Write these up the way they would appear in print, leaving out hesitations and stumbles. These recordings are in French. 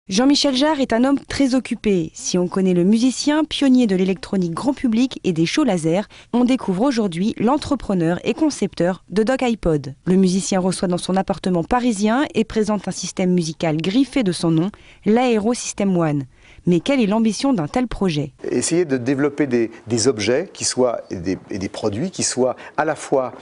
Jean-Michel Jarre est un homme très occupé. Si on connaît le musicien, pionnier de l'électronique grand public et des shows laser, on découvre aujourd'hui l'entrepreneur et concepteur de Dock iPod. Le musicien reçoit dans son appartement parisien et présente un système musical griffé de son nom, l'Aero System One. Mais quelle est l'ambition d'un tel projet? Essayer de développer des objets qui soient, et des produits qui soient à la fois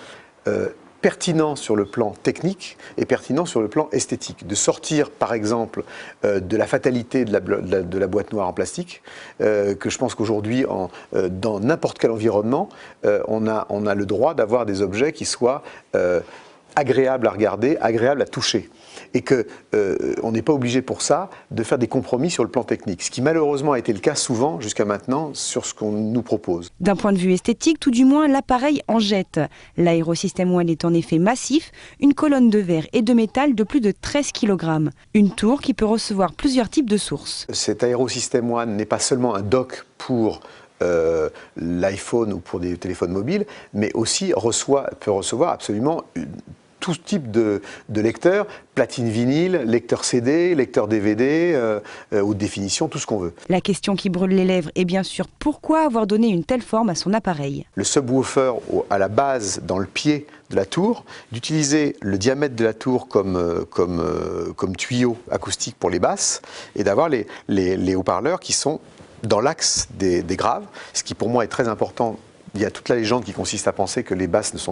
pertinent sur le plan technique et pertinent sur le plan esthétique. De sortir, par exemple, de la fatalité de la boîte noire en plastique, que je pense qu'aujourd'hui, dans n'importe quel environnement, on a le droit d'avoir des objets qui soient agréables à regarder, agréables à toucher. Et qu'on n'est pas obligé pour ça de faire des compromis sur le plan technique, ce qui malheureusement a été le cas souvent jusqu'à maintenant sur ce qu'on nous propose. D'un point de vue esthétique, tout du moins, l'appareil en jette. L'Aero System One est en effet massif, une colonne de verre et de métal de plus de 13 kg. Une tour qui peut recevoir plusieurs types de sources. Cet Aero System One n'est pas seulement un dock pour l'iPhone ou pour des téléphones mobiles, mais aussi peut recevoir absolument tout type de lecteurs, platine vinyle, lecteur CD, lecteur DVD, haute définition, tout ce qu'on veut. La question qui brûle les lèvres est bien sûr pourquoi avoir donné une telle forme à son appareil. Le subwoofer à la base, dans le pied de la tour, d'utiliser le diamètre de la tour comme tuyau acoustique pour les basses et d'avoir les haut-parleurs qui sont dans l'axe des graves, ce qui pour moi est très important. Il y a toute la légende qui consiste à penser que les basses ne sont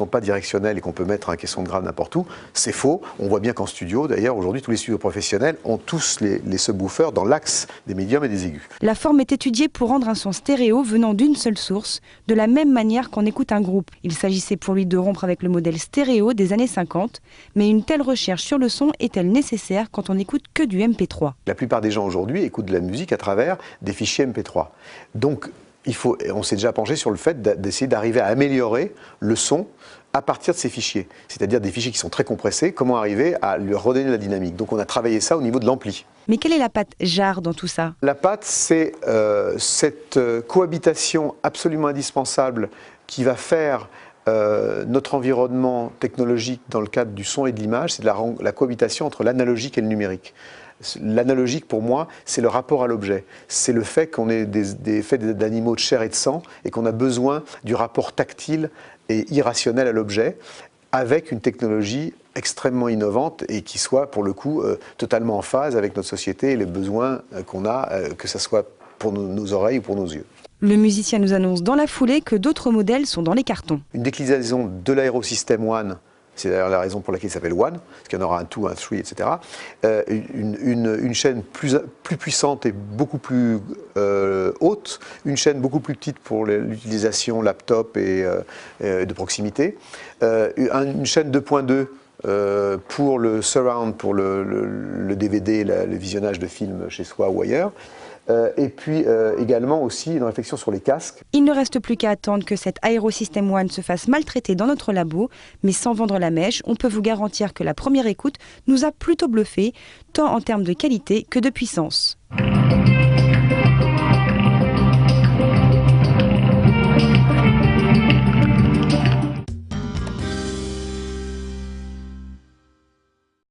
pas directionnelles et qu'on peut mettre un caisson de grave n'importe où. C'est faux. On voit bien qu'en studio, d'ailleurs, aujourd'hui, tous les studios professionnels ont tous les subwoofers dans l'axe des médiums et des aigus. La forme est étudiée pour rendre un son stéréo venant d'une seule source, de la même manière qu'on écoute un groupe. Il s'agissait pour lui de rompre avec le modèle stéréo des années 50, mais une telle recherche sur le son est-elle nécessaire quand on n'écoute que du MP3? La plupart des gens aujourd'hui écoutent de la musique à travers des fichiers MP3. Donc, on s'est déjà penché sur le fait d'essayer d'arriver à améliorer le son à partir de ces fichiers, c'est-à-dire des fichiers qui sont très compressés, comment arriver à lui redonner de la dynamique. Donc on a travaillé ça au niveau de l'ampli. Mais quelle est la patte Jarre dans tout ça? La patte, c'est cette cohabitation absolument indispensable qui va faire notre environnement technologique dans le cadre du son et de l'image, c'est la cohabitation entre l'analogique et le numérique. L'analogique, pour moi, c'est le rapport à l'objet. C'est le fait qu'on est des faits d'animaux de chair et de sang et qu'on a besoin du rapport tactile et irrationnel à l'objet avec une technologie extrêmement innovante et qui soit, pour le coup, totalement en phase avec notre société et les besoins qu'on a, que ce soit pour nos oreilles ou pour nos yeux. Le musicien nous annonce dans la foulée que d'autres modèles sont dans les cartons. Une déclinaison de l'Aero System One, c'est d'ailleurs la raison pour laquelle il s'appelle One, parce qu'il y en aura un 2, un 3, etc. Une chaîne plus puissante et beaucoup plus haute, une chaîne beaucoup plus petite pour l'utilisation laptop et de proximité, une chaîne 2.2 pour le surround, pour le DVD, le visionnage de films chez soi ou ailleurs. Et puis également aussi une réflexion sur les casques. Il ne reste plus qu'à attendre que cet Aero System One se fasse maltraiter dans notre labo, mais sans vendre la mèche, on peut vous garantir que la première écoute nous a plutôt bluffé, tant en termes de qualité que de puissance.